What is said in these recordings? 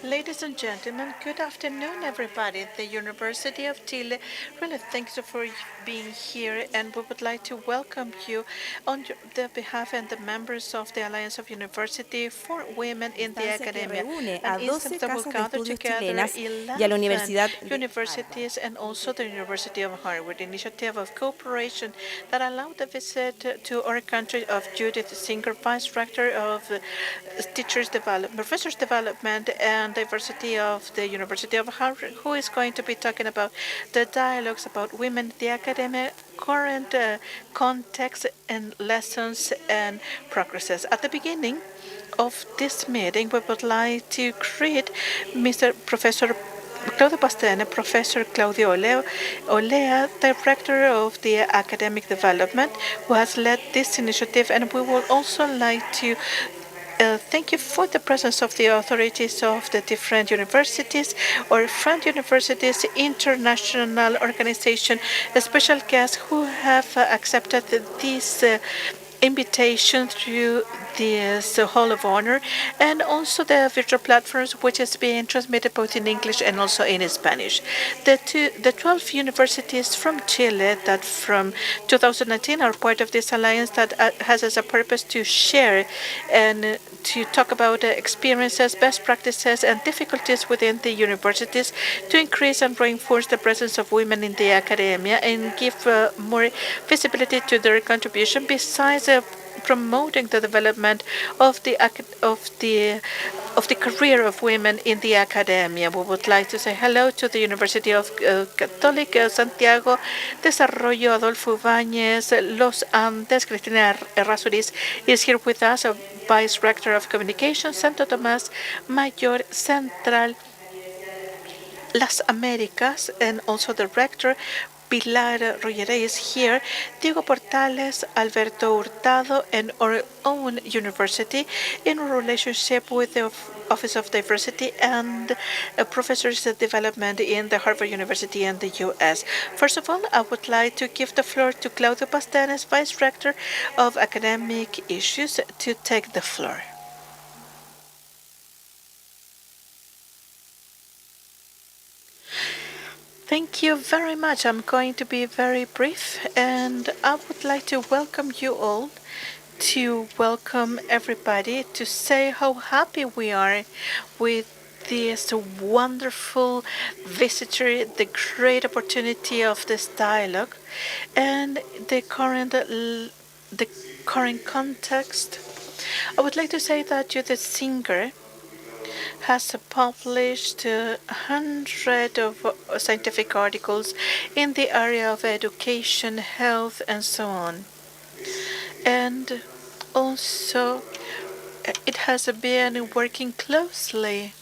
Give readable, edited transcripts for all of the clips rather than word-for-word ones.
Ladies and gentlemen, good afternoon, everybody. The University of Chile really thanks you for being here, and we would like to welcome you on the behalf and the members of the Alliance of University for Women in the Instancia que Academia, reúne an a 12 instance that will casas de gather estudios together chilenas y a la 11 Universidad de Harvard. universities and also the University of Harvard, initiative of cooperation that allowed the visit to our country of Judith Singer, Vice Rector of Teachers Development, Professors Development and Diversity of the University of Harvard, who is going to be talking about the dialogues about women in the academia, current context and lessons and progresses. At the beginning of this meeting, we would like to greet Mr. Professor Claudio Pastene, Professor Claudio Olea, Director of the Academic Development, who has led this initiative, and we would also like to thank you for the presence of the authorities of the different universities or friend universities, international organization, special guests who have accepted this invitation through this Hall of Honor, and also the virtual platforms which is being transmitted both in English and also in Spanish. The 12 universities from Chile that from 2019 are part of this alliance that has as a purpose to share and to talk about experiences, best practices, and difficulties within the universities to increase and reinforce the presence of women in the academia and give more visibility to their contribution besides promoting the development of the career of women in the academia. We would like to say hello to the University of Catholic Santiago, Desarrollo Adolfo Ibáñez, Los Andes. Cristina Errázuriz is here with us, Vice Rector of Communications, Santo Tomás Mayor Central Las Américas, and also the rector Pilar Rollere is here, Diego Portales, Alberto Hurtado, and our own university in relationship with the Office of Diversity and Professors of Development in the Harvard University and the U.S. First of all, I would like to give the floor to Claudio Pastene, Vice Rector of Academic Issues, to take the floor. Thank you very much. I'm going to be very brief, and I would like to welcome you all, to welcome everybody, to say how happy we are with this wonderful visitor, the great opportunity of this dialogue, and the current context. I would like to say that Judith Singer has published hundreds of scientific articles in the area of education, health, and so on. And also, it has been working closely.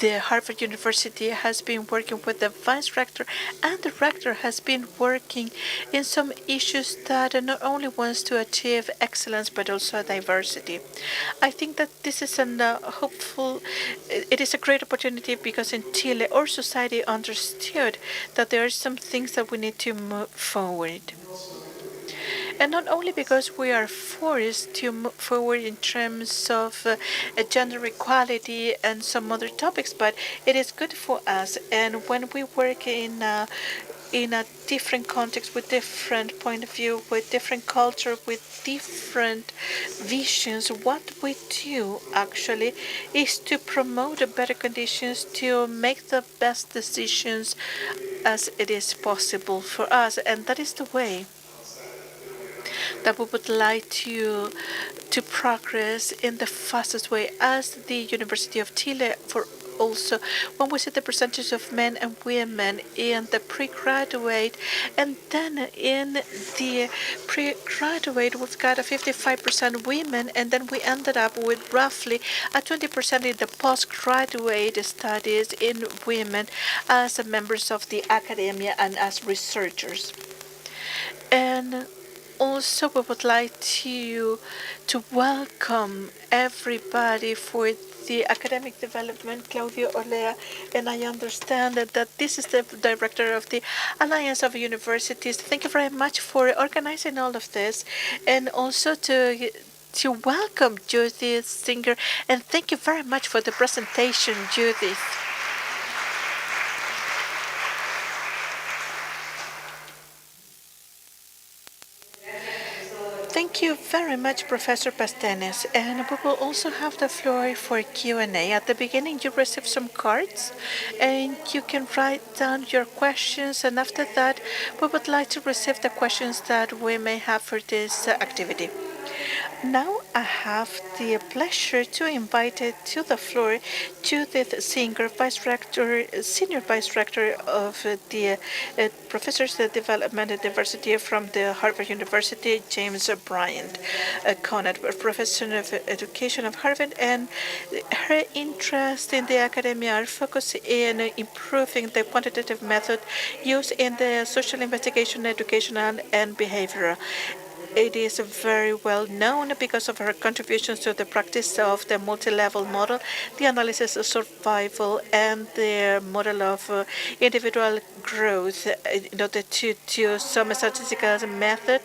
The Harvard University has been working with the vice rector, and the rector has been working in some issues that not only wants to achieve excellence but also diversity. I think that this is an hopeful. It is a great opportunity because in Chile, our society understood that there are some things that we need to move forward. And not only because we are forced to move forward in terms of gender equality and some other topics, but it is good for us. And when we work in a different context with different point of view, with different culture, with different visions, what we do actually is to promote better conditions to make the best decisions as it is possible for us. And that is the way that we would like to progress in the fastest way as the University of Chile. For also, when we see the percentage of men and women in the pre-graduate, and then in the pre-graduate we've got a 55% women, and then we ended up with roughly a 20% in the postgraduate studies in women as members of the academia and as researchers. And also, we would like to welcome everybody for the academic development, Claudio Olea, and I understand that this is the director of the Alliance of Universities. Thank you very much for organizing all of this, and also to welcome Judith Singer, and thank you very much for the presentation, Judith. Thank you very much, Professor Pastene. And we will also have the floor for Q&A. At the beginning, you receive some cards, and you can write down your questions. And after that, we would like to receive the questions that we may have for this activity. Now I have the pleasure to invite to the floor Judith Singer, Senior Vice Rector of the Professors of Development and Diversity from the Harvard University, James Bryant Conant, Professor of Education of Harvard, and her interest in the academia are focused in improving the quantitative method used in the social investigation, educational, and behavioral. It is very well known because of her contributions to the practice of the multi-level model, the analysis of survival, and the model of individual growth in order to use some statistical method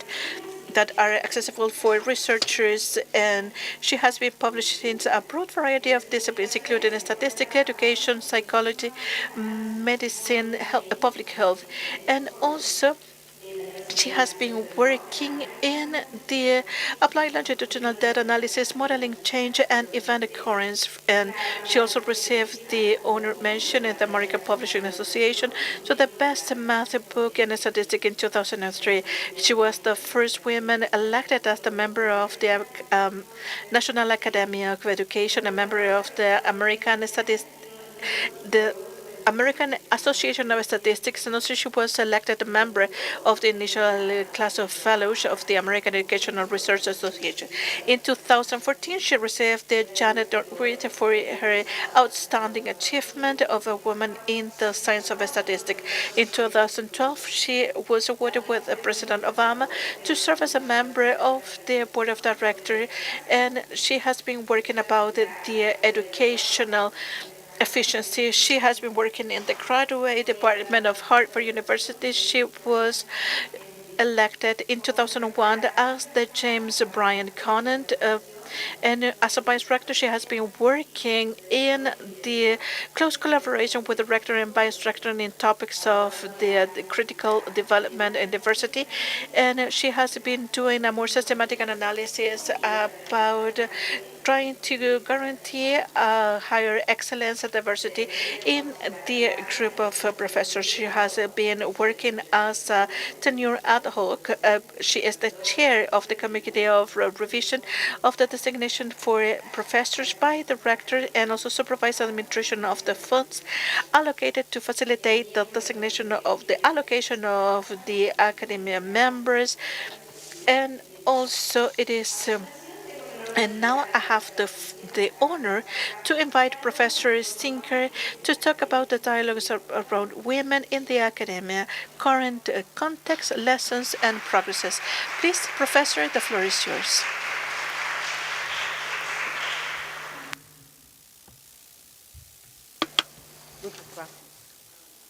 that are accessible for researchers, and she has been published in a broad variety of disciplines, including statistics, education, psychology, medicine, public health, and also she has been working in the applied longitudinal data analysis, modeling change and event occurrence, and she also received the honor mention in the American Publishing Association to the best math book and statistic in 2003. She was the first woman elected as the member of the National Academy of Education, a member of the the American Association of Statistics, and also she was elected a member of the initial class of fellows of the American Educational Research Association. In 2014, she received the Janet Award for her outstanding achievement of a woman in the science of statistics. In 2012, she was awarded with President Obama to serve as a member of the board of directors, and she has been working about the educational efficiency. She has been working in the graduate department of Harvard University. She was elected in 2001 as the James Bryant Conant. And as a vice rector, she has been working in the close collaboration with the rector and vice rector in topics of the critical development and diversity. And she has been doing a more systematic analysis about trying to guarantee higher excellence and diversity in the group of professors. She has been working as a tenure ad hoc. She is the chair of the Committee of Revision of the designation for professors by the rector, and also supervise administration of the funds allocated to facilitate the designation of the allocation of the academia members. And also it is and now I have the honor to invite Professor Singer to talk about the dialogues around women in the academia, current context, lessons, and progresses. Please, Professor, the floor is yours.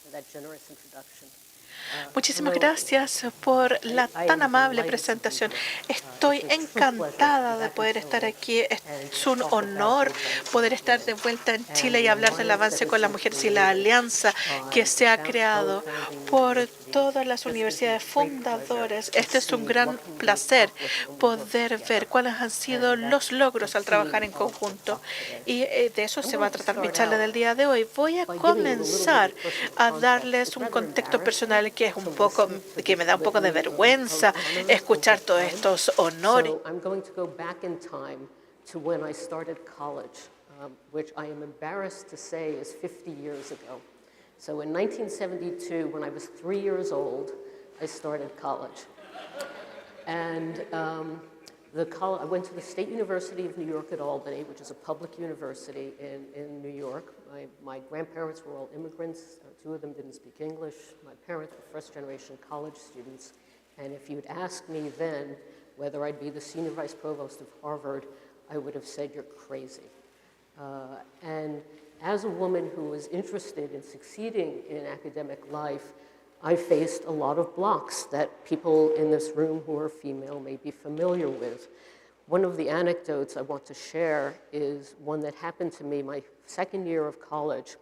For that generous introduction. Muchísimas gracias por la tan amable presentación. Estoy encantada de poder estar aquí. Es un honor poder estar de vuelta en Chile y hablar del avance con las mujeres y la alianza que se ha creado por todas las universidades fundadoras. Este es un gran placer poder ver cuáles han sido los logros al trabajar en conjunto. Y de eso se va a tratar mi charla del día de hoy. Voy a comenzar a darles un contexto personal que es un poco, que me da un poco de vergüenza escuchar todos estos honores. So I'm going to go back in time to when I started college, which I am embarrassed to say is 50 years ago. So in 1972, when I was 3 years old, I started college. And I went to the State University of New York at Albany, which is a public university in New York. My grandparents were all immigrants. 2 of them didn't speak English. My parents were first-generation college students. And if you'd asked me then whether I'd be the senior vice provost of Harvard, I would have said, you're crazy. And as a woman who was interested in succeeding in academic life, I faced a lot of blocks that people in this room who are female may be familiar with. One of the anecdotes I want to share is one that happened to me my second year of college.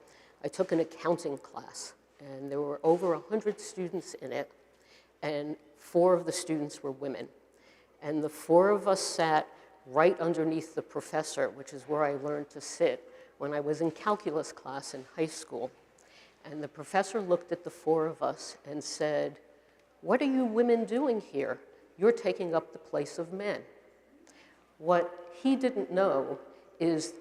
I took an accounting class, and there were over 100 students in it, and 4 of the students were women. And the 4 of us sat right underneath the professor, which is where I learned to sit when I was in calculus class in high school. And the professor looked at the 4 of us and said, "What are you women doing here? You're taking up the place of men." What he didn't know is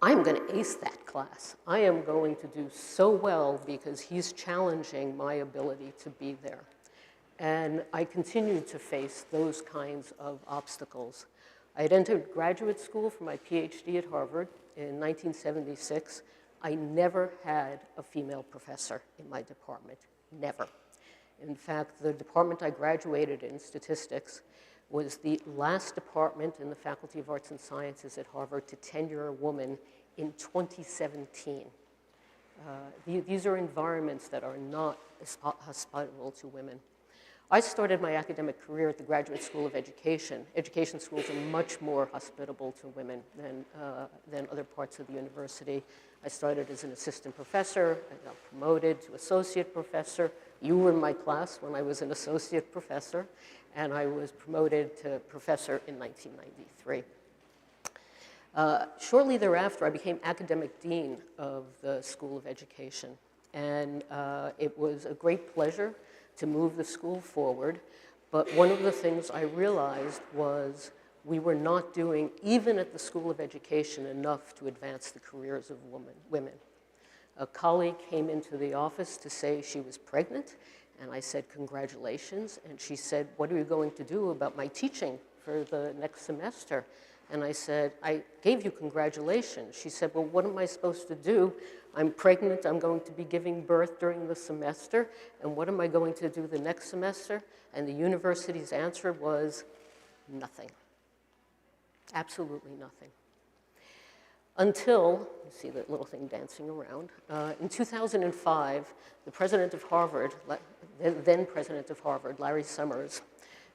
I'm going to ace that class. I am going to do so well because he's challenging my ability to be there. And I continued to face those kinds of obstacles. I had entered graduate school for my PhD at Harvard in 1976. I never had a female professor in my department, never. In fact, the department I graduated in, statistics, was the last department in the Faculty of Arts and Sciences at Harvard to tenure a woman in 2017. These are environments that are not hospitable to women. I started my academic career at the Graduate School of Education. Education schools are much more hospitable to women than other parts of the university. I started as an assistant professor. I got promoted to associate professor. You were in my class when I was an associate professor, and I was promoted to professor in 1993. Shortly thereafter, I became academic dean of the School of Education, and it was a great pleasure to move the school forward. But one of the things I realized was we were not doing, even at the School of Education, enough to advance the careers of women. A colleague came into the office to say she was pregnant, and I said, "Congratulations." And she said, "What are you going to do about my teaching for the next semester?" And I said, "I gave you congratulations." She said, "Well, what am I supposed to do? I'm pregnant, I'm going to be giving birth during the semester, and what am I going to do the next semester?" And the university's answer was nothing. Absolutely nothing. Until, you see that little thing dancing around, in 2005, the president of Harvard, then president of Harvard, Larry Summers,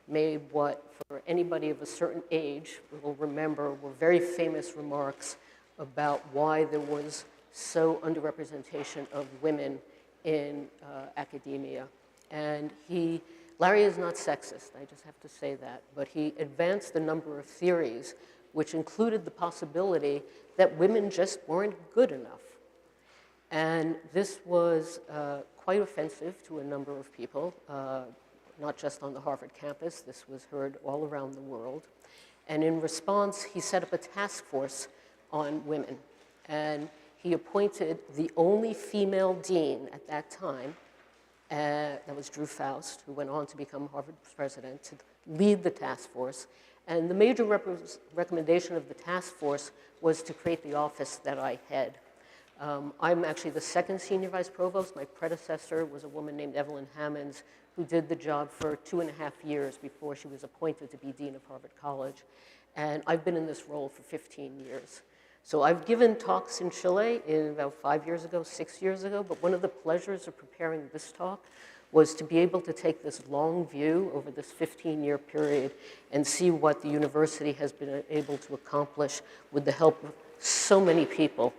made what, for anybody of a certain age will remember, were very famous remarks about why there was so underrepresentation of women in academia. And Larry is not sexist, I just have to say that, but he advanced a number of theories which included the possibility that women just weren't good enough. And this was quite offensive to a number of people, not just on the Harvard campus. This was heard all around the world. And in response, he set up a task force on women. And he appointed the only female dean at that time, that was Drew Faust, who went on to become Harvard's president, to lead the task force. And the major recommendation of the task force was to create the office that I head. I'm actually the second senior vice provost. My predecessor was a woman named Evelyn Hammonds, who did the job for 2.5 years before she was appointed to be dean of Harvard College. And I've been in this role for 15 years. So I've given talks in Chile about 5 years ago, 6 years ago, but one of the pleasures of preparing this talk was to be able to take this long view over this 15-year period and see what the university has been able to accomplish with the help of so many people.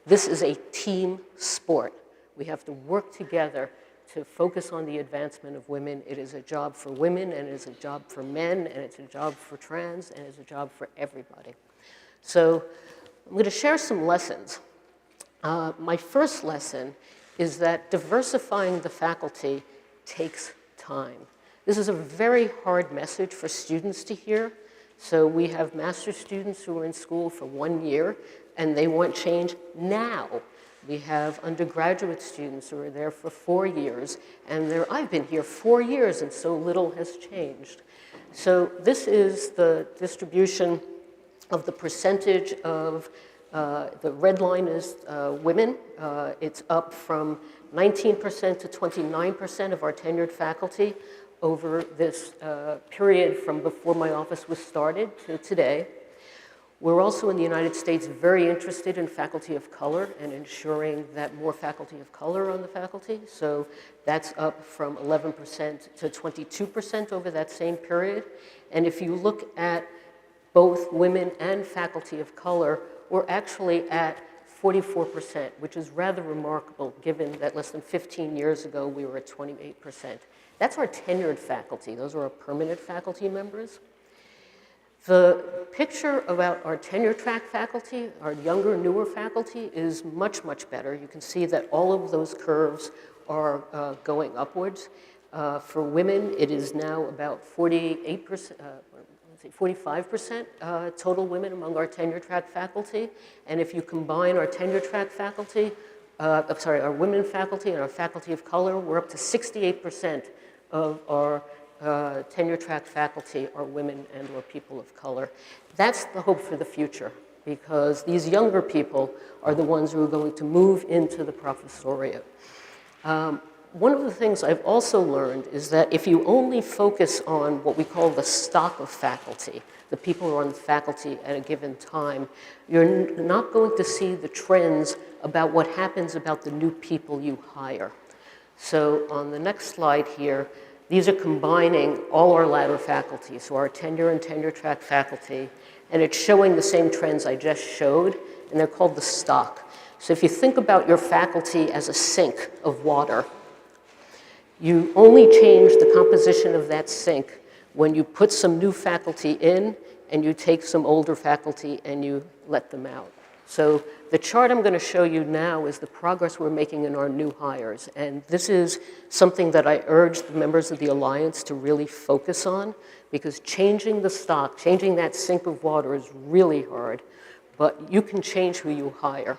This is a team sport. We have to work together to focus on the advancement of women. It is a job for women, and it is a job for men, and it's a job for trans, and it's a job for everybody. So I'm going to share some lessons. My first lesson is that diversifying the faculty takes time. This is a very hard message for students to hear. So we have master's students who are in school for 1 year, and they want change now. We have undergraduate students who are there for 4 years, and I've been here 4 years, and so little has changed. So this is the distribution of the percentage of, the red line is women. It's up from 19% to 29% of our tenured faculty over this period from before my office was started to today. We're also in the United States very interested in faculty of color and ensuring that more faculty of color are on the faculty. So that's up from 11% to 22% over that same period. And if you look at both women and faculty of color were actually at 44%, which is rather remarkable given that less than 15 years ago we were at 28%. That's our tenured faculty. Those are our permanent faculty members. The picture about our tenure-track faculty, our younger, newer faculty, is much, much better. You can see that all of those curves are going upwards. For women, it is now about 45% total women among our tenure-track faculty. And if you combine our tenure-track faculty, our women faculty and our faculty of color, we're up to 68% of our tenure-track faculty are women and or people of color. That's the hope for the future, because these younger people are the ones who are going to move into the professoriate. One of the things I've also learned is that if you only focus on what we call the stock of faculty, the people who are on the faculty at a given time, you're not going to see the trends about what happens about the new people you hire. So on the next slide here, these are combining all our ladder faculty, so our tenure and tenure-track faculty, and it's showing the same trends I just showed, and they're called the stock. So if you think about your faculty as a sink of water, you only change the composition of that sink when you put some new faculty in and you take some older faculty and you let them out. So the chart I'm going to show you now is the progress we're making in our new hires. And this is something that I urge the members of the Alliance to really focus on, because changing the stock, changing that sink of water is really hard, but you can change who you hire.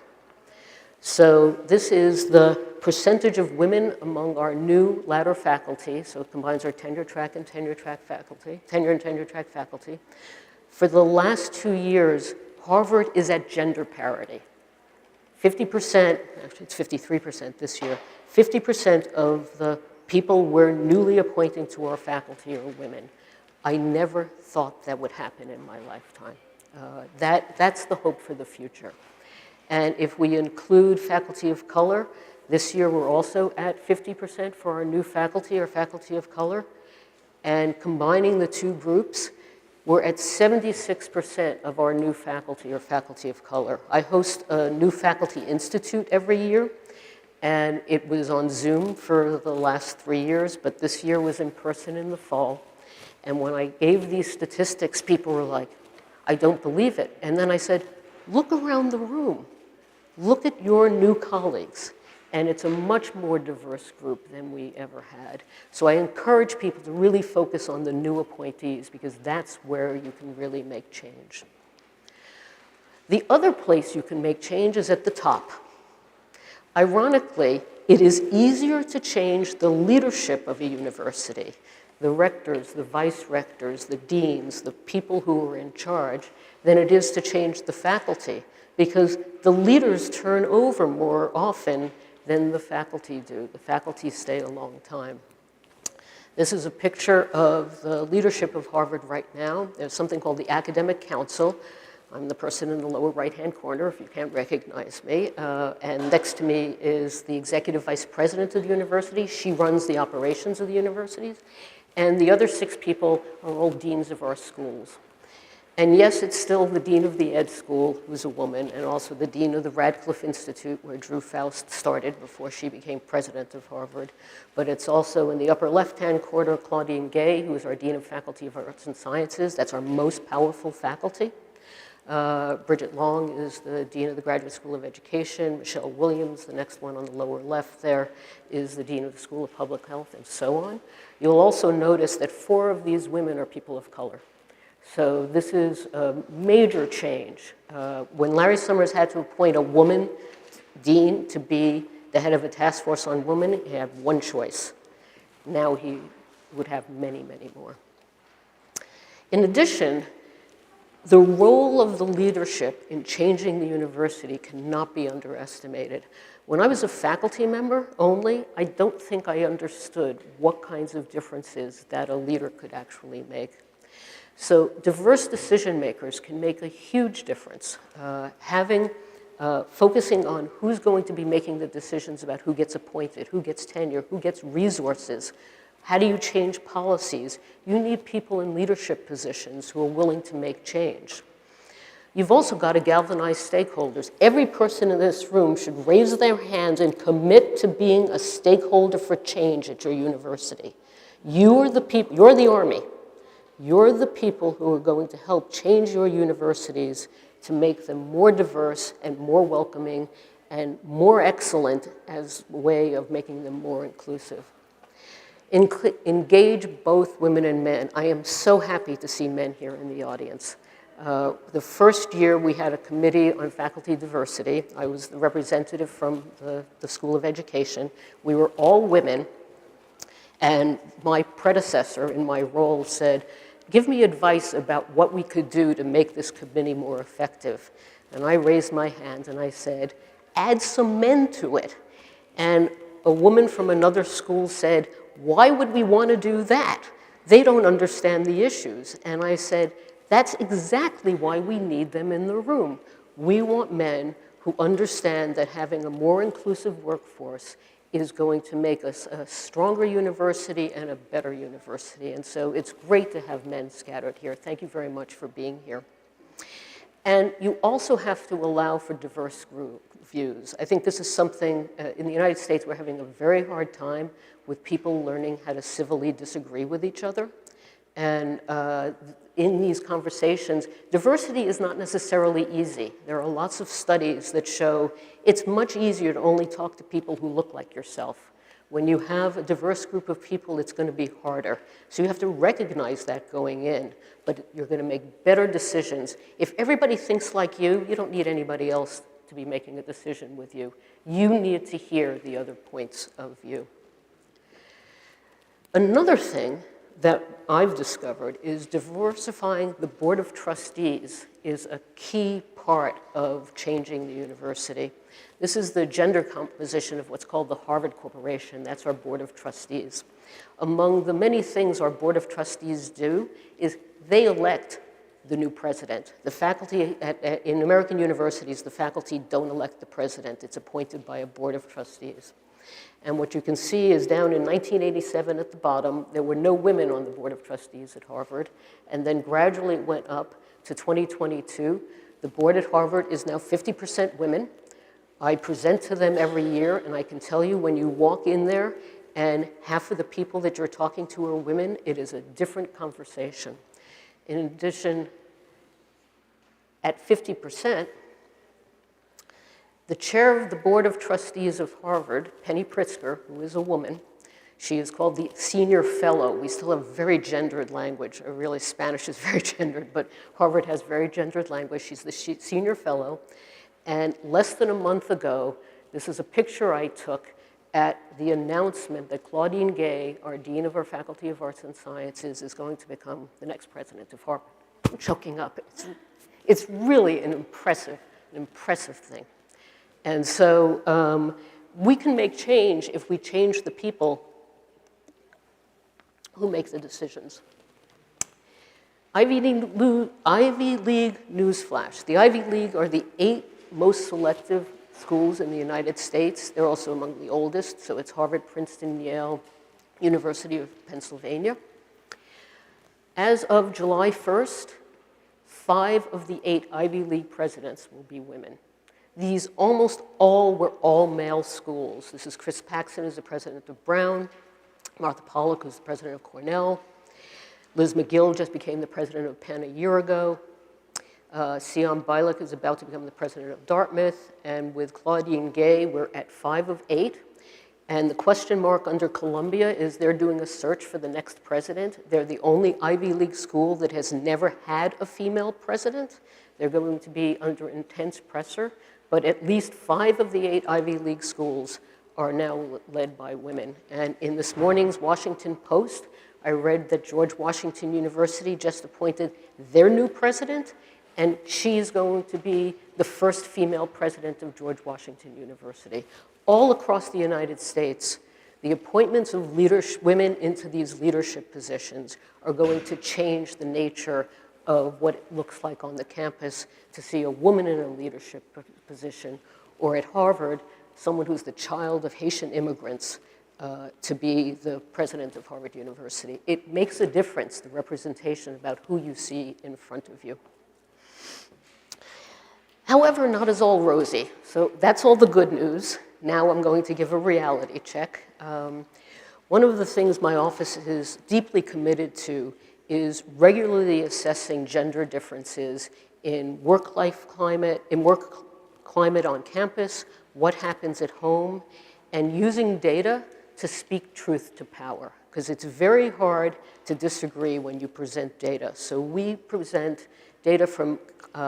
So this is the percentage of women among our new ladder faculty. So it combines our tenure-track and tenure-track faculty, tenure and tenure-track faculty. For the last 2 years, Harvard is at gender parity. 50%, actually it's 53% this year, 50% of the people we're newly appointing to our faculty are women. I never thought that would happen in my lifetime. That's the hope for the future. And if we include faculty of color, this year we're also at 50% for our new faculty or faculty of color. And combining the two groups, we're at 76% of our new faculty or faculty of color. I host a New Faculty Institute every year, and it was on Zoom for the last 3 years, but this year was in person in the fall. And when I gave these statistics, people were like, I don't believe it. And then I said, look around the room. Look at your new colleagues. And it's a much more diverse group than we ever had. So I encourage people to really focus on the new appointees, because that's where you can really make change. The other place you can make change is at the top. Ironically, it is easier to change the leadership of a university, the rectors, the vice rectors, the deans, the people who are in charge, than it is to change the faculty, because the leaders turn over more often than the faculty do. The faculty stay a long time. This is a picture of the leadership of Harvard right now. There's something called the Academic Council. I'm the person in the lower right-hand corner, if you can't recognize me. And next to me is the executive vice president of the university. She runs the operations of the universities. And the other 6 people are all deans of our schools. And yes, it's still the dean of the Ed School, who's a woman, and also the dean of the Radcliffe Institute, where Drew Faust started before she became president of Harvard. But it's also in the upper left-hand corner, Claudine Gay, who is our dean of Faculty of Arts and Sciences. That's our most powerful faculty. Bridget Long is the dean of the Graduate School of Education. Michelle Williams, the next one on the lower left there, is the dean of the School of Public Health, and so on. You'll also notice that 4 of these women are people of color. So this is a major change. When Larry Summers had to appoint a woman dean to be the head of a task force on women, he had one choice. Now he would have many, many more. In addition, the role of the leadership in changing the university cannot be underestimated. When I was a faculty member only, I don't think I understood what kinds of differences that a leader could actually make. So diverse decision makers can make a huge difference. Focusing on who's going to be making the decisions about who gets appointed, who gets tenure, who gets resources, How do you change policies? You need people in leadership positions who are willing to make change. You've also got to galvanize stakeholders. Every person in this room should raise their hands and commit to being a stakeholder for change at your university. You're the people, you're the Army. You're the people who are going to help change your universities to make them more diverse and more welcoming and more excellent as a way of making them more inclusive. Engage both women and men. I am so happy to see men here in the audience. The first year we had a committee on faculty diversity. I was the representative from the School of Education. We were all women, and my predecessor in my role said, give me advice about what we could do to make this committee more effective. And I raised my hand and I said, add some men to it. And a woman from another school said, why would we want to do that? They don't understand the issues. And I said, that's exactly why we need them in the room. We want men who understand that having a more inclusive workforce is going to make us a stronger university and a better university. And so it's great to have men scattered here. Thank you very much for being here. And you also have to allow for diverse group views. I think this is something, in the United States, we're having a very hard time with people learning how to civilly disagree with each other. And in these conversations, diversity is not necessarily easy. There are lots of studies that show it's much easier to only talk to people who look like yourself. When you have a diverse group of people, it's going to be harder. So you have to recognize that going in, but you're going to make better decisions. If everybody thinks like you don't need anybody else to be making a decision with you. You need to hear the other points of view. Another thing that I've discovered is diversifying the board of trustees is a key part of changing the university. This is the gender composition of what's called the Harvard Corporation. That's our board of trustees. Among the many things our board of trustees do is they elect the new president. The faculty in American universities, the faculty don't elect the president. It's appointed by a board of trustees. And what you can see is down in 1987 at the bottom, there were no women on the board of trustees at Harvard. And then gradually it went up to 2022. The board at Harvard is now 50% women. I present to them every year, and I can tell you when you walk in there and half of the people that you're talking to are women, it is a different conversation. In addition, at 50%, the chair of the board of trustees of Harvard, Penny Pritzker, who is a woman, she is called the senior fellow. We still have very gendered language. Really, Spanish is very gendered, but Harvard has very gendered language. She's the senior fellow. And less than a month ago, this is a picture I took at the announcement that Claudine Gay, our dean of our Faculty of Arts and Sciences, is going to become the next president of Harvard. I'm choking up. It's really an impressive thing. And so we can make change if we change the people who make the decisions. Ivy League newsflash. The Ivy League are the 8 most selective schools in the United States. They're also among the oldest, so it's Harvard, Princeton, Yale, University of Pennsylvania. As of July 1st, 5 of the 8 Ivy League presidents will be women. These almost all were all-male schools. This is Chris Paxson, who's the president of Brown, Martha Pollack, who's the president of Cornell. Liz McGill just became the president of Penn a year ago. Sion Bialik is about to become the president of Dartmouth. And with Claudine Gay, we're at 5 of 8. And the question mark under Columbia is they're doing a search for the next president. They're the only Ivy League school that has never had a female president. They're going to be under intense pressure. But at least 5 of the 8 Ivy League schools are now led by women. And in this morning's Washington Post, I read that George Washington University just appointed their new president, and she's going to be the first female president of George Washington University. All across the United States, the appointments of women into these leadership positions are going to change the nature of what it looks like on the campus to see a woman in a leadership position, or at Harvard, someone who's the child of Haitian immigrants to be the president of Harvard University. It makes a difference, the representation about who you see in front of you. However, not as all rosy. So that's all the good news. Now I'm going to give a reality check. One of the things my office is deeply committed to is regularly assessing gender differences in work-life climate, in work climate on campus, what happens at home, and using data to speak truth to power, because it's very hard to disagree when you present data. So we present data from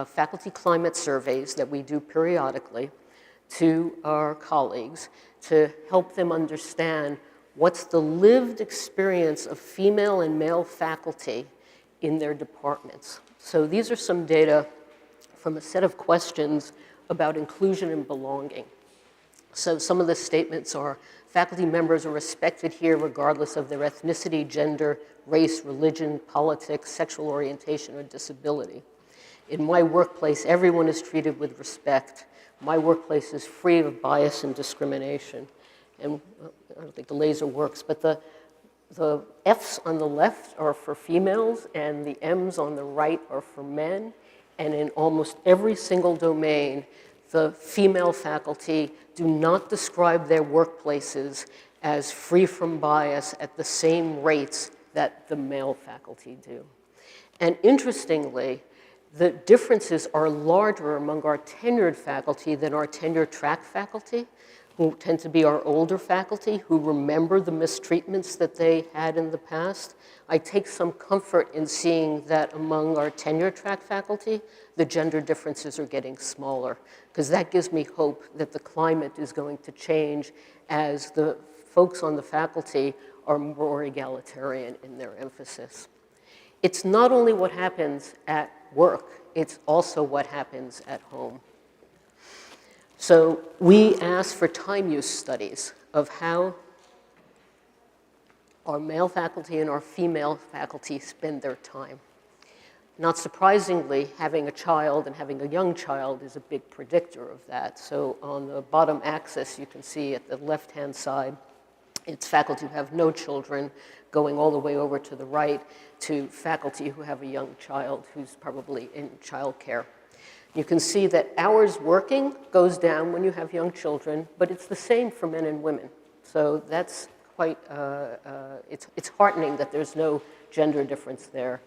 faculty climate surveys that we do periodically to our colleagues to help them understand what's the lived experience of female and male faculty in their departments. So these are some data from a set of questions about inclusion and belonging. So some of the statements are, faculty members are respected here regardless of their ethnicity, gender, race, religion, politics, sexual orientation, or disability. In my workplace, everyone is treated with respect. My workplace is free of bias and discrimination. And I don't think the laser works, but the F's on the left are for females, and the M's on the right are for men. And in almost every single domain, the female faculty do not describe their workplaces as free from bias at the same rates that the male faculty do. And interestingly, the differences are larger among our tenured faculty than our tenure-track faculty, who tend to be our older faculty, who remember the mistreatments that they had in the past. I take some comfort in seeing that among our tenure-track faculty, the gender differences are getting smaller, because that gives me hope that the climate is going to change as the folks on the faculty are more egalitarian in their emphasis. It's not only what happens at work, it's also what happens at home. So we asked for time use studies of how our male faculty and our female faculty spend their time. Not surprisingly, having a child and having a young child is a big predictor of that. So on the bottom axis, you can see at the left-hand side, it's faculty who have no children, going all the way over to the right to faculty who have a young child who's probably in childcare. You can see that hours working goes down when you have young children, but it's the same for men and women. So that's quite, it's heartening that there's no gender difference there.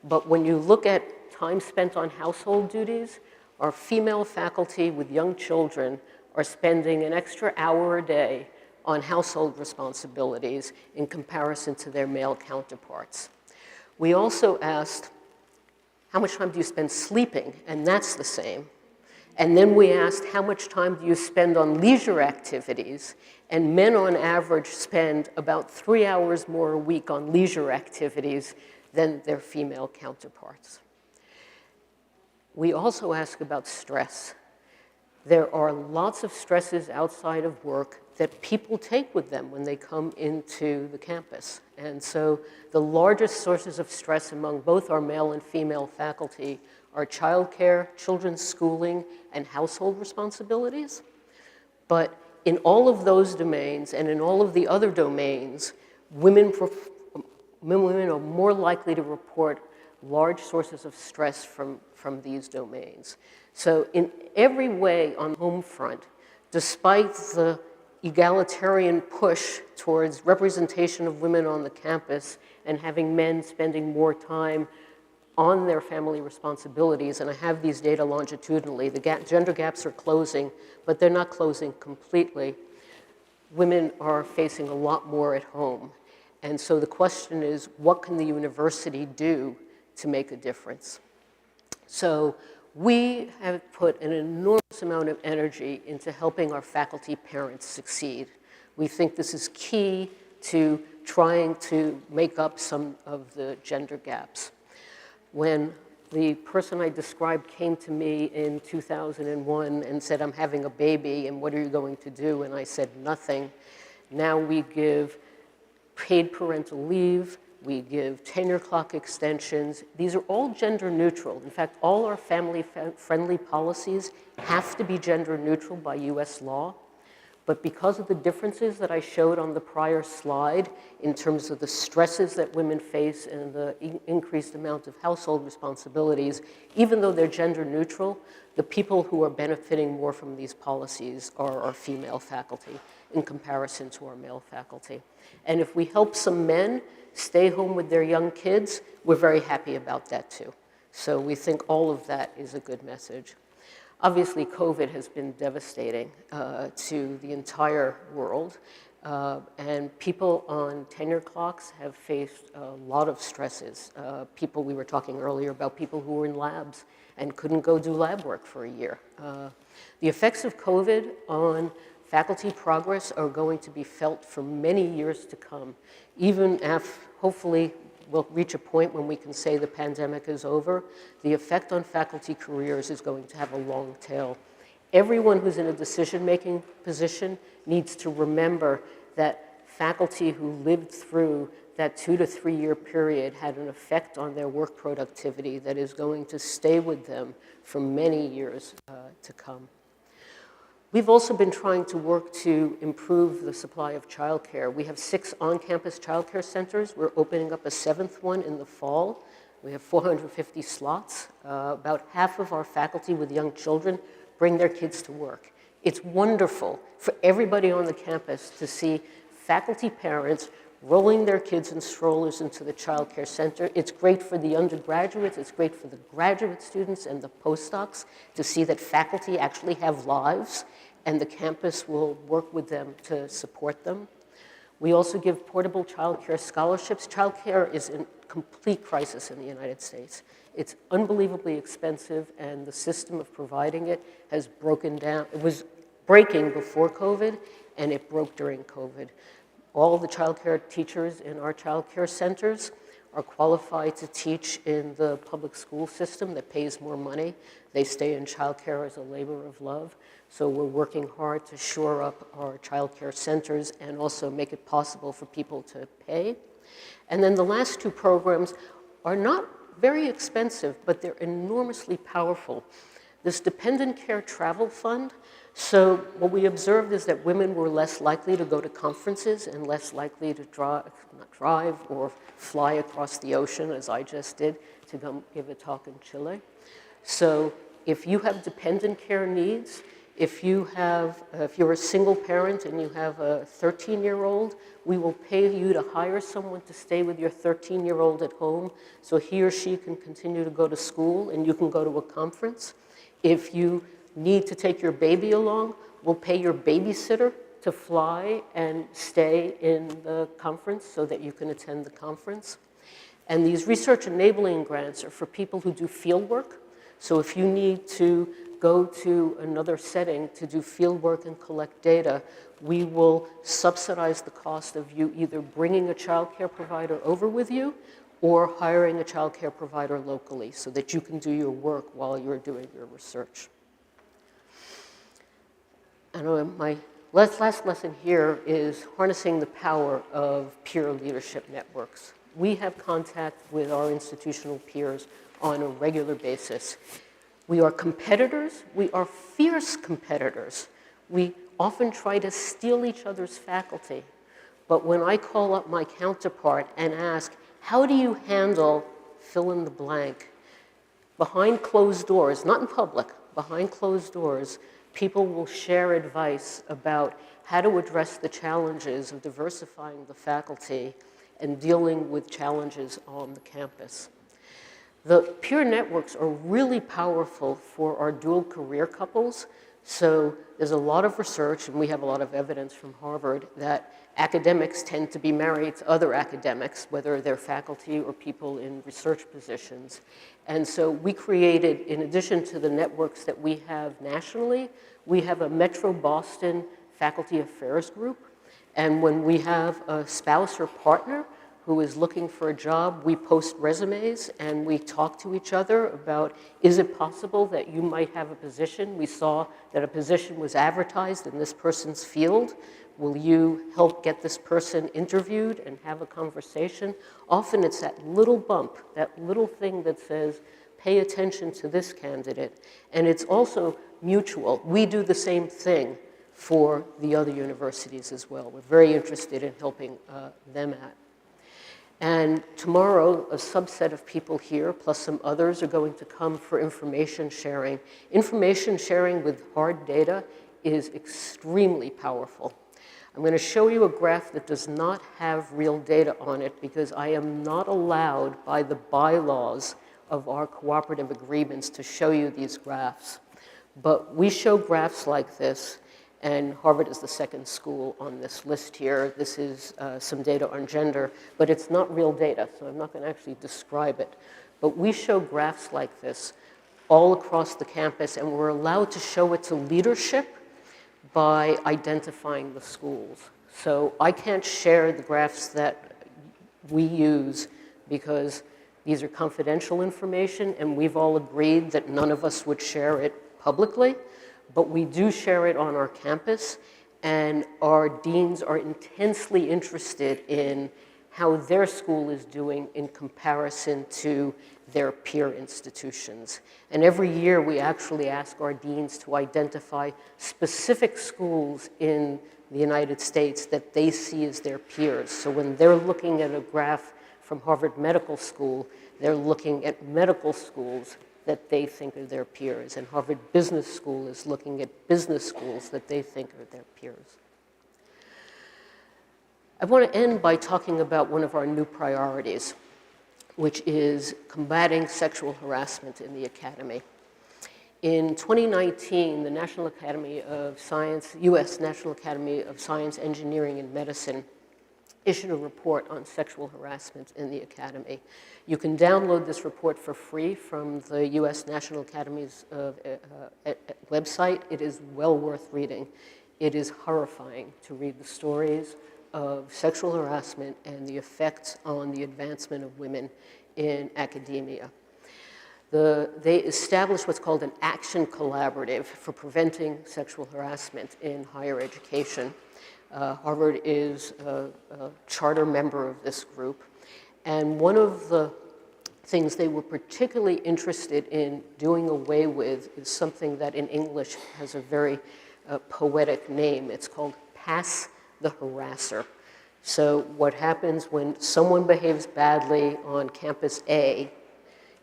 But when you look at time spent on household duties, our female faculty with young children are spending an extra hour a day on household responsibilities in comparison to their male counterparts. We also asked, how much time do you spend sleeping? And that's the same. And then we asked, how much time do you spend on leisure activities? And men on average spend about 3 hours more a week on leisure activities than their female counterparts. We also ask about stress. There are lots of stresses outside of work that people take with them when they come into the campus. And so the largest sources of stress among both our male and female faculty are childcare, children's schooling, and household responsibilities. But in all of those domains and in all of the other domains, women are more likely to report large sources of stress from these domains. So in every way on the home front, despite the egalitarian push towards representation of women on the campus and having men spending more time on their family responsibilities, and I have these data longitudinally, the gender gaps are closing, but they're not closing completely. Women are facing a lot more at home. And so the question is, what can the university do to make a difference? So we have put an enormous amount of energy into helping our faculty parents succeed. We think this is key to trying to make up some of the gender gaps. When the person I described came to me in 2001 and said, I'm having a baby, and what are you going to do? And I said, nothing. Now we give paid parental leave, we give tenure clock extensions. These are all gender neutral. In fact, all our family-friendly policies have to be gender neutral by US law. But because of the differences that I showed on the prior slide in terms of the stresses that women face and the increased amount of household responsibilities, even though they're gender neutral, the people who are benefiting more from these policies are our female faculty in comparison to our male faculty. And if we help some men stay home with their young kids, we're very happy about that too. So we think all of that is a good message. Obviously, COVID has been devastating to the entire world, and people on tenure clocks have faced a lot of stresses. We were talking earlier about people who were in labs and couldn't go do lab work for a year. The effects of COVID on faculty progress are going to be felt for many years to come, even if hopefully we'll reach a point when we can say the pandemic is over. The effect on faculty careers is going to have a long tail. Everyone who's in a decision-making position needs to remember that faculty who lived through that 2 to 3 year period had an effect on their work productivity that is going to stay with them for many years to come. We've also been trying to work to improve the supply of childcare. We have 6 on-campus childcare centers. We're opening up a 7th one in the fall. We have 450 slots. About half of our faculty with young children bring their kids to work. It's wonderful for everybody on the campus to see faculty parents rolling their kids in strollers into the childcare center. It's great for the undergraduates, it's great for the graduate students and the postdocs to see that faculty actually have lives and the campus will work with them to support them. We also give portable childcare scholarships. Childcare is in complete crisis in the United States. It's unbelievably expensive and the system of providing it has broken down. It was breaking before COVID and it broke during COVID. All the childcare teachers in our childcare centers are qualified to teach in the public school system that pays more money. They stay in childcare as a labor of love. So we're working hard to shore up our childcare centers and also make it possible for people to pay. And then the last 2 programs are not very expensive, but they're enormously powerful. This Dependent Care Travel Fund. So what we observed is that women were less likely to go to conferences and less likely to drive or fly across the ocean, as I just did, to go give a talk in Chile. So if you have dependent care needs, if you're a single parent and you have a 13-year-old, we will pay you to hire someone to stay with your 13-year-old at home so he or she can continue to go to school and you can go to a conference. If you need to take your baby along, we'll pay your babysitter to fly and stay in the conference so that you can attend the conference. And these research enabling grants are for people who do field work. So if you need to go to another setting to do field work and collect data, we will subsidize the cost of you either bringing a child care provider over with you or hiring a child care provider locally so that you can do your work while you're doing your research. And my last lesson here is harnessing the power of peer leadership networks. We have contact with our institutional peers on a regular basis. We are competitors. We are fierce competitors. We often try to steal each other's faculty. But when I call up my counterpart and ask, how do you handle fill in the blank? Behind closed doors, not in public, behind closed doors, people will share advice about how to address the challenges of diversifying the faculty and dealing with challenges on the campus. The peer networks are really powerful for our dual career couples. So there's a lot of research, and we have a lot of evidence from Harvard, that academics tend to be married to other academics, whether they're faculty or people in research positions. And so we created, in addition to the networks that we have nationally, we have a Metro Boston faculty affairs group. And when we have a spouse or partner who is looking for a job, we post resumes and we talk to each other about, is it possible that you might have a position? We saw that a position was advertised in this person's field. Will you help get this person interviewed and have a conversation? Often it's that little bump, that little thing that says, pay attention to this candidate. And it's also mutual. We do the same thing for the other universities as well. We're very interested in helping them out. And tomorrow, a subset of people here, plus some others, are going to come for information sharing. Information sharing with hard data is extremely powerful. I'm going to show you a graph that does not have real data on it because I am not allowed by the bylaws of our cooperative agreements to show you these graphs. But we show graphs like this, and Harvard is the second school on this list here. This is some data on gender, but it's not real data, so I'm not going to actually describe it. But we show graphs like this all across the campus, and we're allowed to show it to leadership by identifying the schools. So I can't share the graphs that we use because these are confidential information, and we've all agreed that none of us would share it publicly. But we do share it on our campus, and our deans are intensely interested in how their school is doing in comparison to their peer institutions. And every year we actually ask our deans to identify specific schools in the United States that they see as their peers. So when they're looking at a graph from Harvard Medical School, they're looking at medical schools that they think are their peers, and Harvard Business School is looking at business schools that they think are their peers. I want to end by talking about one of our new priorities, which is combating sexual harassment in the academy. In 2019, the National Academy of Science, U.S. National Academy of Science, Engineering, and Medicine issued a report on sexual harassment in the academy. You can download this report for free from the U.S. National Academy's website. It is well worth reading. It is horrifying to read the stories of sexual harassment and the effects on the advancement of women in academia. They established what's called an action collaborative for preventing sexual harassment in higher education. Harvard is a charter member of this group. And one of the things they were particularly interested in doing away with is something that in English has a very poetic name. It's called pass the harasser. So what happens when someone behaves badly on campus A,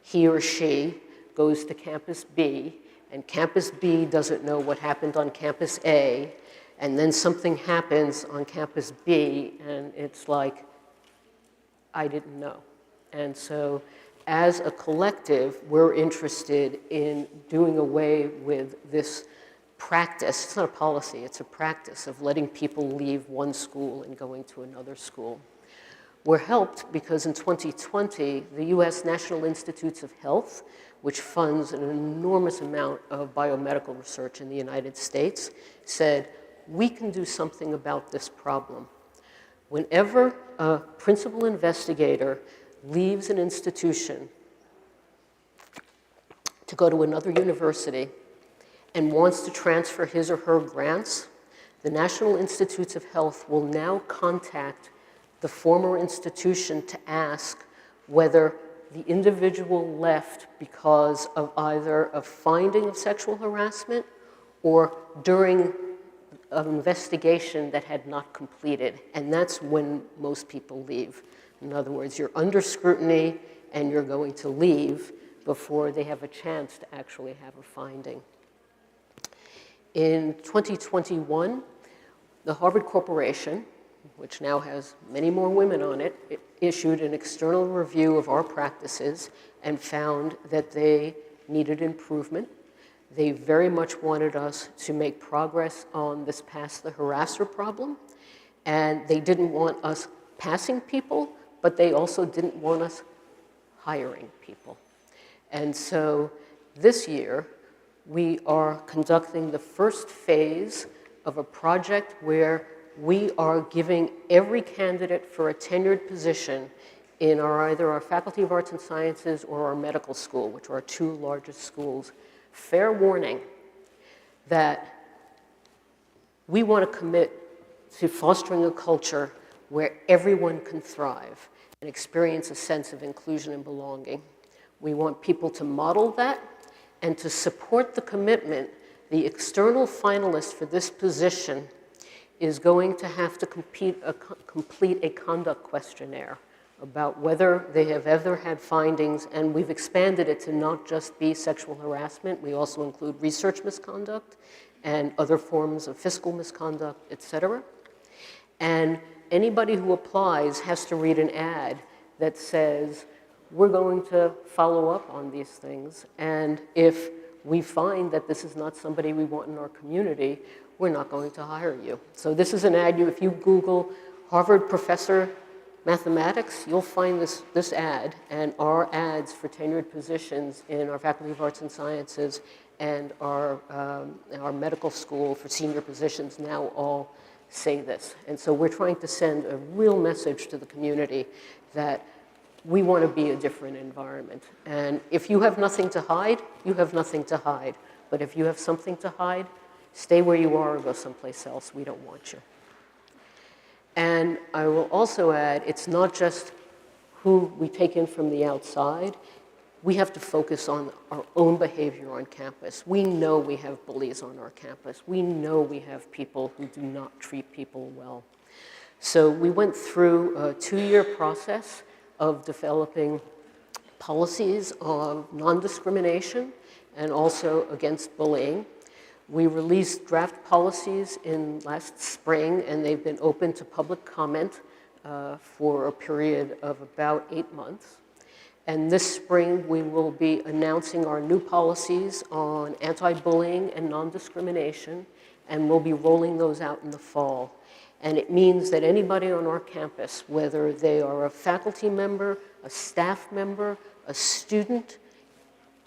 he or she goes to campus B, and campus B doesn't know what happened on campus A, and then something happens on campus B, and it's like, I didn't know. And so as a collective, we're interested in doing away with this practice. It's not a policy, it's a practice of letting people leave one school and going to another school. We're helped because in 2020, the U.S. National Institutes of Health, which funds an enormous amount of biomedical research in the United States, said, we can do something about this problem. Whenever a principal investigator leaves an institution to go to another university and wants to transfer his or her grants, the National Institutes of Health will now contact the former institution to ask whether the individual left because of either a finding of sexual harassment or during an investigation that had not completed. And that's when most people leave. In other words, you're under scrutiny and you're going to leave before they have a chance to actually have a finding. In 2021, the Harvard Corporation, which now has many more women on it, issued an external review of our practices and found that they needed improvement. They very much wanted us to make progress on this pass the harasser problem, and they didn't want us passing people, but they also didn't want us hiring people. And so this year, we are conducting the first phase of a project where we are giving every candidate for a tenured position in either our Faculty of Arts and Sciences or our medical school, which are our two largest schools, fair warning that we want to commit to fostering a culture where everyone can thrive and experience a sense of inclusion and belonging. We want people to model that and to support the commitment The external finalist for this position is going to have to complete a conduct questionnaire about whether they have ever had findings, and we've expanded it to not just be sexual harassment. We also include research misconduct and other forms of fiscal misconduct, et cetera. And anybody who applies has to read an ad that says, we're going to follow up on these things, and if we find that this is not somebody we want in our community, we're not going to hire you. So this is an ad, if you Google Harvard professor mathematics, you'll find this ad, and our ads for tenured positions in our Faculty of Arts and Sciences and our medical school for senior positions now all say this. And so we're trying to send a real message to the community that we want to be a different environment. And if you have nothing to hide, you have nothing to hide. But if you have something to hide, stay where you are or go someplace else. We don't want you. And I will also add, it's not just who we take in from the outside. We have to focus on our own behavior on campus. We know we have bullies on our campus. We know we have people who do not treat people well. So we went through a 2-year process of developing policies of non-discrimination and also against bullying. We released draft policies in last spring, and they've been open to public comment for a period of about 8 months. And this spring, we will be announcing our new policies on anti-bullying and non-discrimination, and we'll be rolling those out in the fall. And it means that anybody on our campus, whether they are a faculty member, a staff member, a student,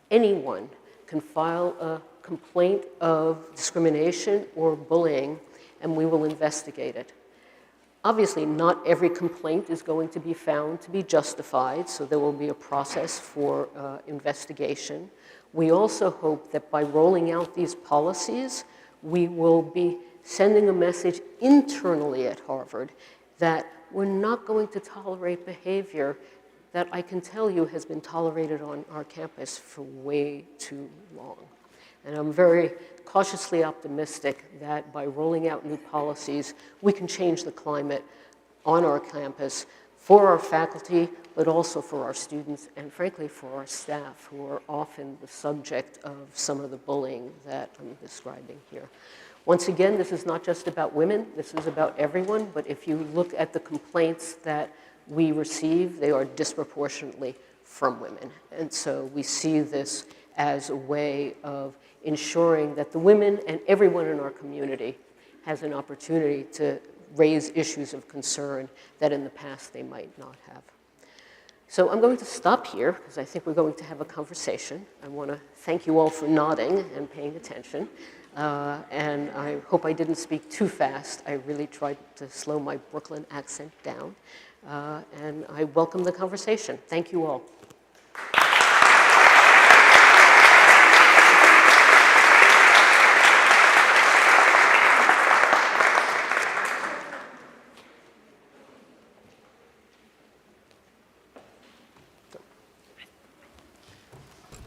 anyone can file a complaint of discrimination or bullying, and we will investigate it. Obviously, not every complaint is going to be found to be justified, so there will be a process for investigation. We also hope that by rolling out these policies, we will be sending a message internally at Harvard that we're not going to tolerate behavior that I can tell you has been tolerated on our campus for way too long. And I'm very cautiously optimistic that by rolling out new policies, we can change the climate on our campus for our faculty, but also for our students, and frankly for our staff, who are often the subject of some of the bullying that I'm describing here. Once again, this is not just about women, this is about everyone, but if you look at the complaints that we receive, they are disproportionately from women. And so we see this as a way of ensuring that the women and everyone in our community has an opportunity to raise issues of concern that in the past they might not have. So I'm going to stop here because I think we're going to have a conversation. I want to thank you all for nodding and paying attention. And I hope I didn't speak too fast. I really tried to slow my Brooklyn accent down. And I welcome the conversation. Thank you all.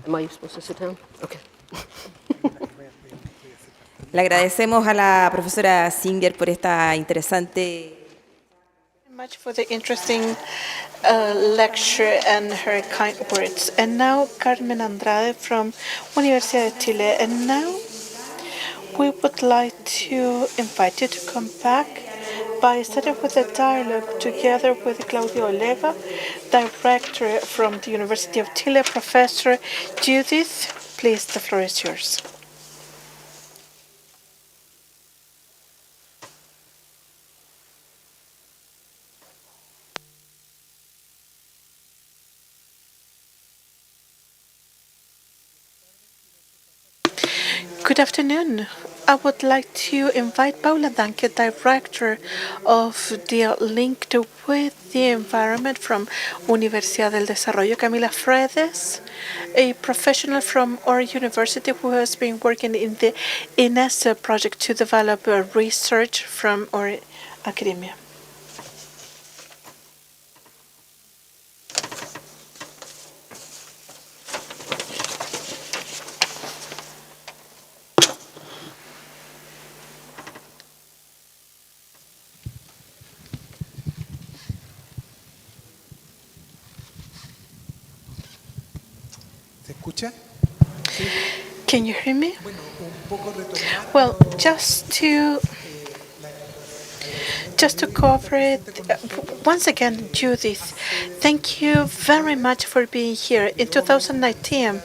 Am I supposed to sit down? Okay. Le agradecemos a la profesora Singer por esta interesante Much for the interesting lecture and her kind words. And now Carmen Andrade from Universidad de Chile. And now we would like to invite you to come back by starting with a dialogue together with Claudio Olea, director from the University of Chile, Professor Judith. Please, the floor is yours. Good afternoon. I would like to invite Paula Danke, Director of the Linked with the Environment from Universidad del Desarrollo, Camila Fredes, a professional from our university who has been working in the INESA project to develop research from our academia. ¿Se escucha? Can you hear me? Bueno, un poco retomando Well, just to cover it, once again, Judith, thank you very much for being here. In 2019,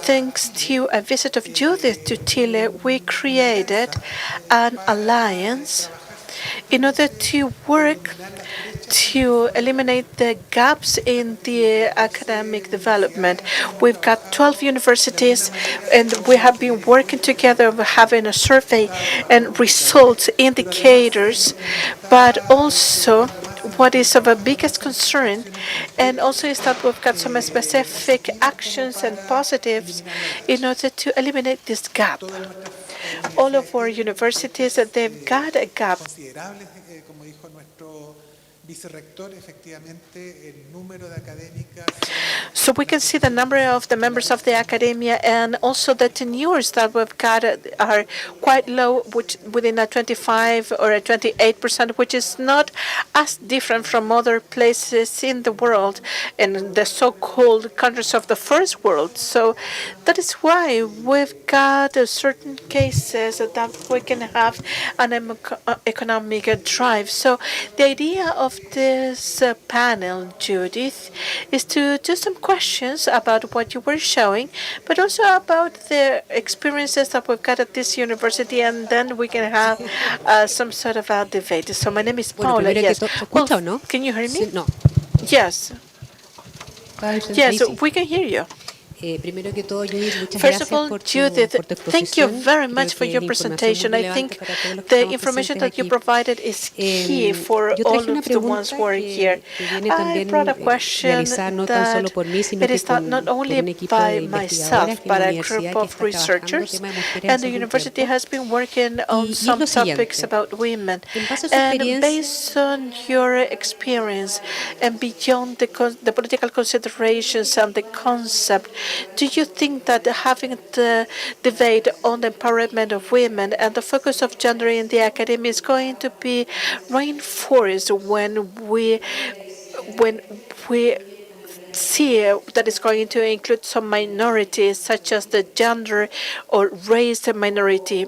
thanks to a visit of Judith to Chile, we created an alliance in order to work to eliminate the gaps in the academic development. We've got 12 universities, and we have been working together, having a survey and results indicators, but also what is of a biggest concern, and also is that we've got some specific actions and positives in order to eliminate this gap. All of our universities, they've got a gap. considerables, como dijo nuestro vicerrector, efectivamente el número de académicas. So we can see the number of the members of the academia, and also the tenures that we've got are quite low, which within a 25 or a 28%, which is not as different from other places in the world and the so-called countries of the first world. So that is why we've got certain cases that we can have an economic drive. So the idea of this panel, Judith, is to do some questions about what you were showing, but also about the experiences that we've got at this university, and then we can have some sort of a debate. So my name is Bueno, Paula. primero Yes. que todo, ¿se escucha o no? Can you hear me? Sí, no. Yes. Yes, we can hear you. Primero que todo, Judith, muchas First of gracias all, por Judith, tu thank you exposición. very Creo much for que your es información presentation. muy I relevante think para todos los que the estamos information presentes that you aquí. provided is key for Yo all traje una of the ones pregunta who are here. que viene I también brought a question realizada no tan solo that por mí, sino it que is not por only un equipo by de investigadoras myself, que en but la a universidad group que of está trabajando researchers, temas de mujeres and hace the algún university tiempo. has been working on Y es some lo topics siguiente. about women. En base a su And experiencia, based on your experience and beyond the political considerations and the concept, do you think that having the debate on the empowerment of women and the focus of gender in the academy is going to be reinforced when we see that is going to include some minorities, such as the gender or race minority,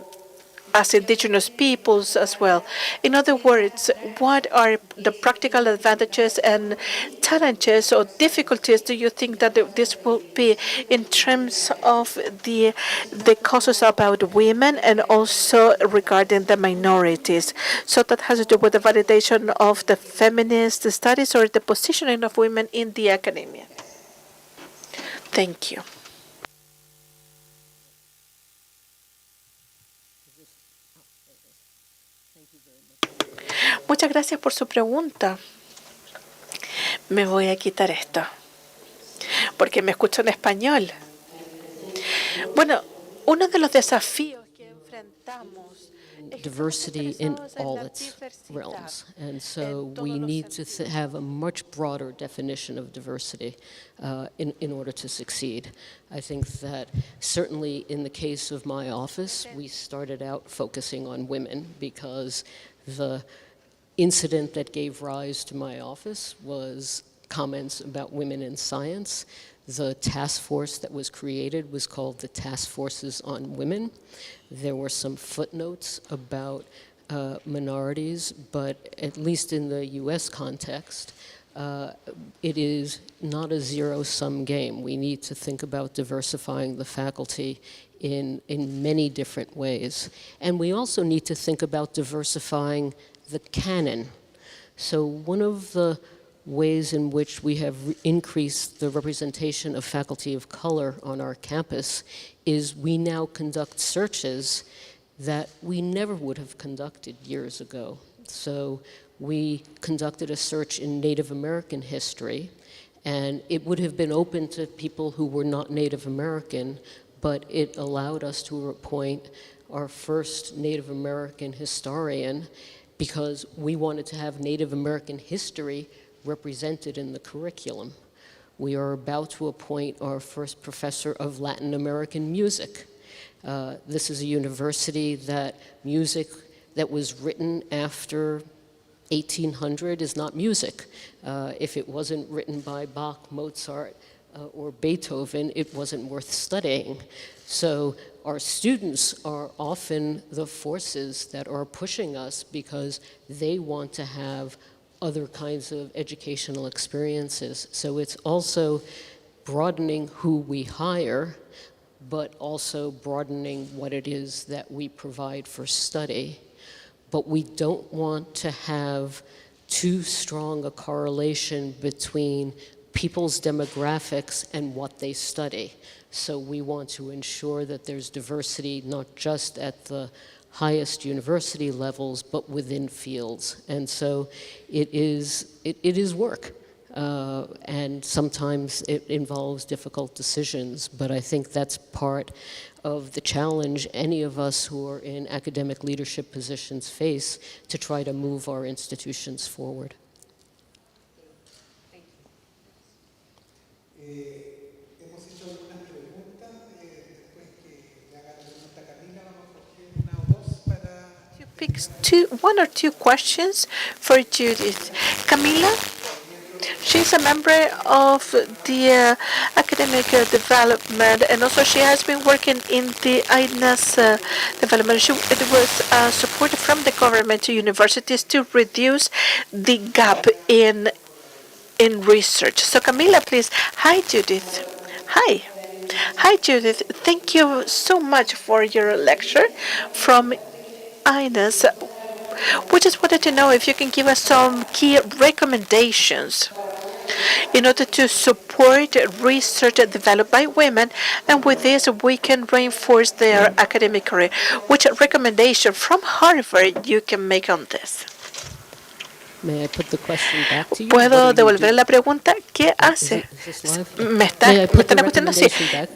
as indigenous peoples as well? In other words, what are the practical advantages and challenges or difficulties do you think that this will be in terms of the causes about women and also regarding the minorities? So that has to do with the validation of the feminist studies or the positioning of women in the academia. Thank you. Muchas gracias por su pregunta. Me voy a quitar esto, porque me escucho en español. Bueno, uno de los desafíos que enfrentamos es que estamos diversity in interesados en all la its diversidad realms. And so en we todos los need to sentidos. have a much broader definition of diversity in order to succeed. I think that certainly in the case of my office, we started out focusing on women because the incident that gave rise to my office was comments about women in science. The task force that was created was called the Task Forces on Women. There were some footnotes about minorities, but at least in the US context, it is not a zero-sum game. We need to think about diversifying the faculty in many different ways. And we also need to think about diversifying the canon. So one of the ways in which we have increased the representation of faculty of color on our campus is we now conduct searches that we never would have conducted years ago. So we conducted a search in Native American history, and it would have been open to people who were not Native American, but it allowed us to appoint our first Native American historian because we wanted to have Native American history represented in the curriculum. We are about to appoint our first professor of Latin American music. This is a university that music that was written after 1800 is not music. If it wasn't written by Bach, Mozart, or Beethoven, it wasn't worth studying. So our students are often the forces that are pushing us because they want to have other kinds of educational experiences. So it's also broadening who we hire, but also broadening what it is that we provide for study. But we don't want to have too strong a correlation between people's demographics and what they study. So we want to ensure that there's diversity not just at the highest university levels, but within fields. And so it is work. And sometimes it involves difficult decisions, but I think that's part of the challenge any of us who are in academic leadership positions face to try to move our institutions forward. Hemos hecho algunas preguntas. Después que le haga la pregunta a Camila, vamos a coger una o dos para... You pick one or two questions for Judith. Camila? She's a member of the academic development, and also she has been working in the INAS development. It was support from the government to universities to reduce the gap in research. So Camila, please. Hi, Judith. Hi. Hi, Judith. Thank you so much for your lecture from INAS. We just wanted to know if you can give us some key recommendations in order to support research developed by women, and with this we can reinforce their academic career. Which recommendation from Harvard you can make on this? May I put the question back to you? ¿Puedo What do you devolver do? la pregunta? ¿Qué Is hace? this live? Me May I put the están escuchando así.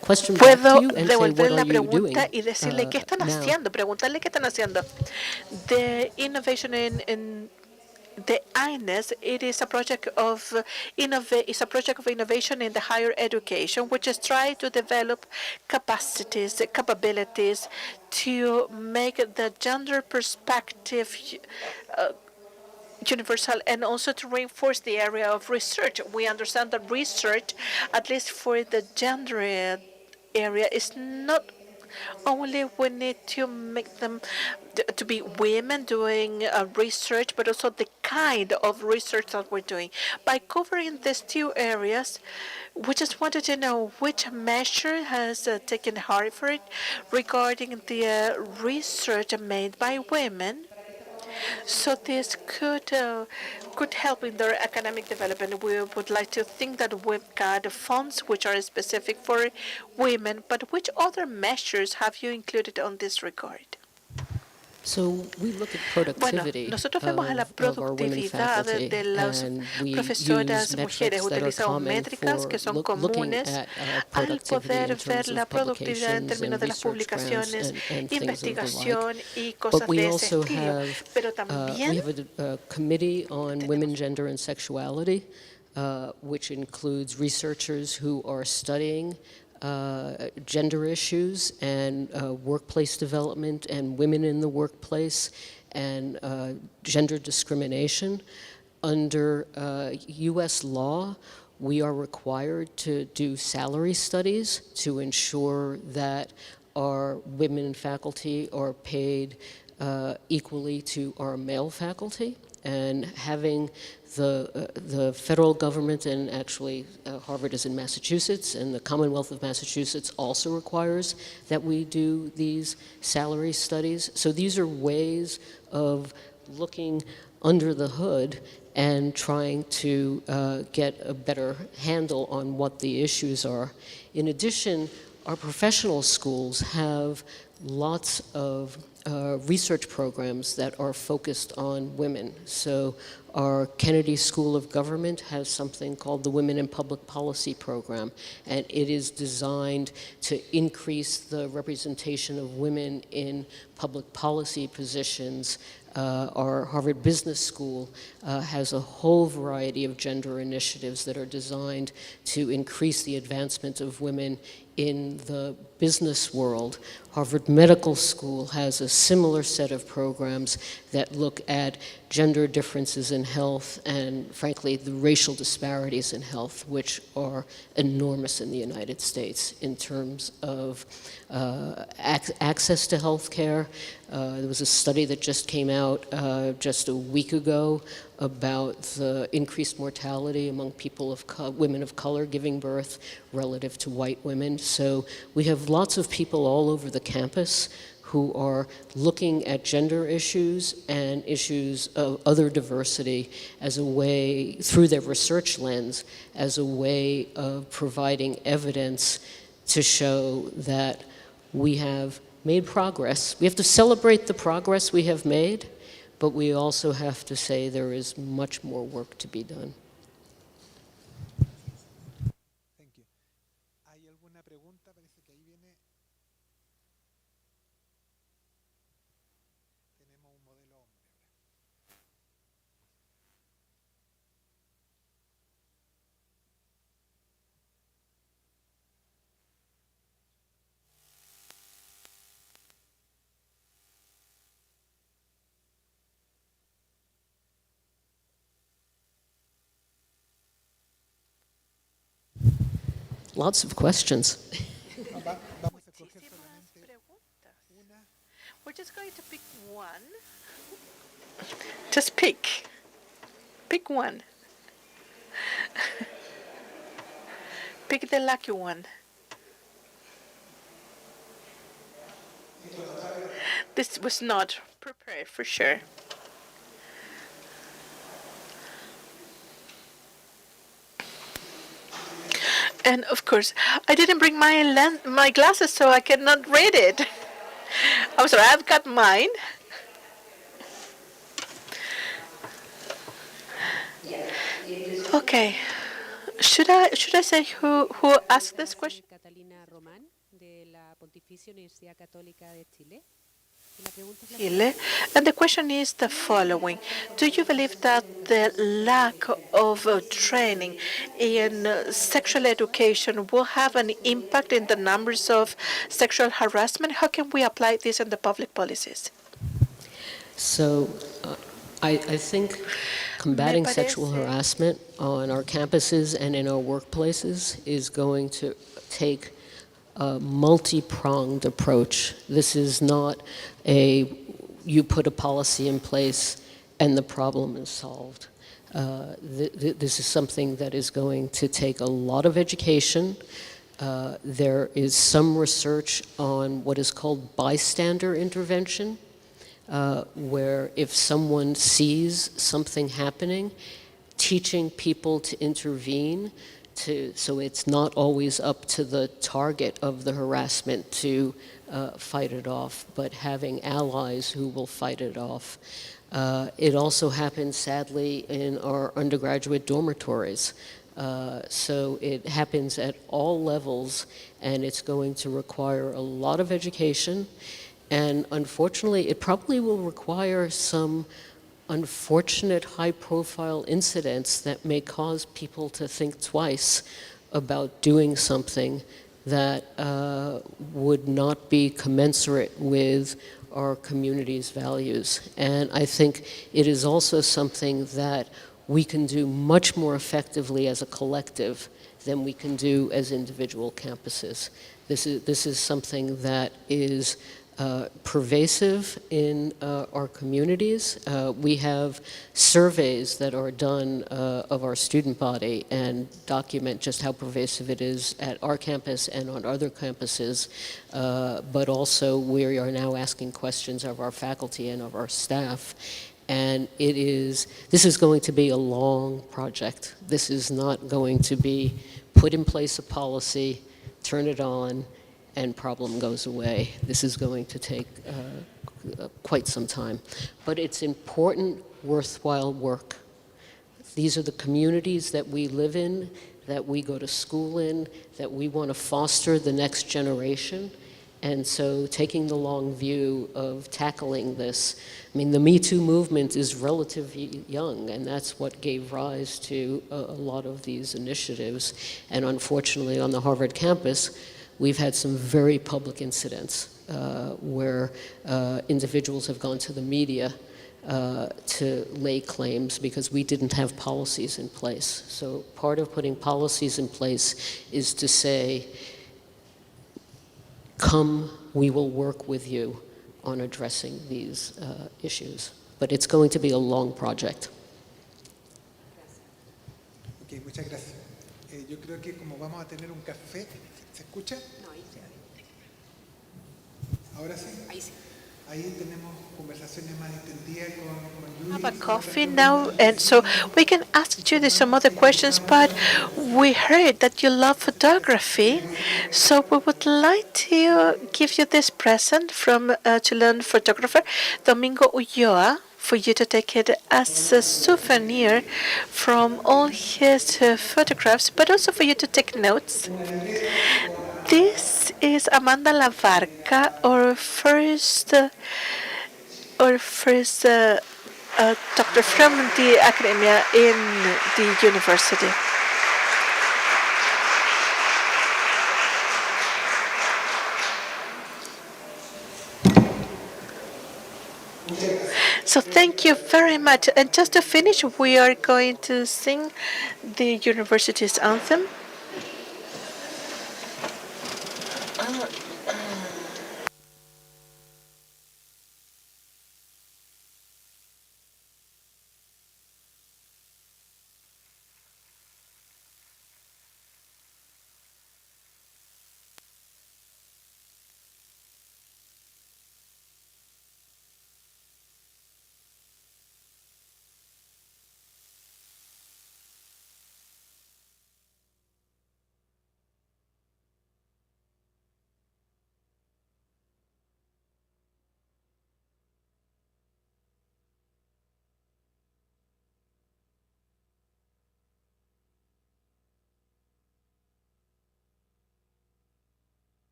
question back Puedo to you and say, devolver what are la you doing pregunta y decirle qué están now? haciendo, preguntarle qué están haciendo. The innovation in the INES, it is a project of innovation in the higher education, which is trying to develop capabilities to make the gender perspective universal, and also to reinforce the area of research. We understand that research, at least for the gender area, is not only we need to make them to be women doing research, but also the kind of research that we're doing. By covering these two areas, we just wanted to know which measure has taken Harvard regarding the research made by women, so this could help in their academic development. We would like to think that we've got funds which are specific for women, but which other measures have you included on this regard? So we look at Bueno, productivity nosotros vemos a la of our women productividad faculty, de las and we profesoras use mujeres. metrics that are Utilizamos common métricas for que son looking comunes at al productivity poder in ver terms la of productividad en publications términos and de las research grants publicaciones, and things of the like. investigación y But cosas we de ese also estilo. have Pero we también have a committee on women, gender, and sexuality, which includes researchers who are studying gender issues and workplace development and women in the workplace and gender discrimination. Under U.S. law, we are required to do salary studies to ensure that our women faculty are paid equally to our male faculty. And having the federal government, and actually Harvard is in Massachusetts, and the Commonwealth of Massachusetts also requires that we do these salary studies. So these are ways of looking under the hood and trying to get a better handle on what the issues are. In addition, our professional schools have lots of research programs that are focused on women. So our Kennedy School of Government has something called the Women in Public Policy Program, and it is designed to increase the representation of women in public policy positions. Our Harvard Business School has a whole variety of gender initiatives that are designed to increase the advancement of women in the business world. Harvard Harvard Medical School has a similar set of programs that look at gender differences in health and, frankly, the racial disparities in health, which are enormous in the United States in terms of access to health care. There was a study that just came out just a week ago about the increased mortality among women of color giving birth relative to white women. So we have lots of people all over the campus who are looking at gender issues and issues of other diversity as a way, through their research lens, as a way of providing evidence to show that we have made progress. We have to celebrate the progress we have made, but we also have to say there is much more work to be done. Thank you. ¿Hay alguna pregunta? Parece que ahí viene. Tenemos un modelo hombre ahora. Lots of questions. Vamos a escoger Muchísimas solamente preguntas. una. We're just going to pick one. Just pick. Pick one. Pick the lucky one. This was not prepared for sure. And of course, I didn't bring my glasses, so I cannot read it. I'm sorry, I've got mine. Okay. Should I say who asked this question? Catalina Román, de la Pontificia Universidad Católica de Chile. Y la pregunta es la Chile. And the question is the following. Do you believe that the lack of training in sexual education will have an impact in the numbers of sexual harassment? How can we apply this in the public policies? So I think combating sexual harassment on our campuses and in our workplaces is going to take a multi-pronged approach. This is not you put a policy in place and the problem is solved. This is something that is going to take a lot of education. There is some research on what is called bystander intervention, where if someone sees something happening, teaching people to intervene, so it's not always up to the target of the harassment to fight it off, but having allies who will fight it off. It also happens, sadly, in our undergraduate dormitories. So it happens at all levels, and it's going to require a lot of education. And unfortunately, it probably will require some unfortunate high-profile incidents that may cause people to think twice about doing something that would not be commensurate with our community's values. And I think it is also something that we can do much more effectively as a collective than we can do as individual campuses. This is something that is pervasive in our communities. We have surveys that are done of our student body and document just how pervasive it is at our campus and on other campuses, but also we are now asking questions of our faculty and of our staff. And this is going to be a long project. This is not going to be put in place a policy, turn it on, and problem goes away. This is going to take quite some time. But it's important, worthwhile work. These are the communities that we live in, that we go to school in, that we want to foster the next generation. And so taking the long view of tackling this, I mean, the Me Too movement is relatively young, and that's what gave rise to a lot of these initiatives. And unfortunately, on the Harvard campus, we've had some very public incidents where individuals have gone to the media to lay claims because we didn't have policies in place. So part of putting policies in place is to say, come, we will work with you on addressing these issues. But it's going to be a long project. Ok, muchas gracias. Yo creo que como vamos a tener un café, ¿se escucha? No, ahí sí. Ahora sí. Ahí sí. Ahí tenemos conversaciones más extendidas con Have Judith. a coffee now, and so we can ask Judith some other questions, but we heard that you love photography, so we would like to give you this present from a Chilean photographer, Domingo Ulloa, for you to take it as a souvenir from all his photographs, but also for you to take notes. This is Amanda Lavarca, our first doctor from the academia in the university. So thank you very much. And just to finish, we are going to sing the university's anthem.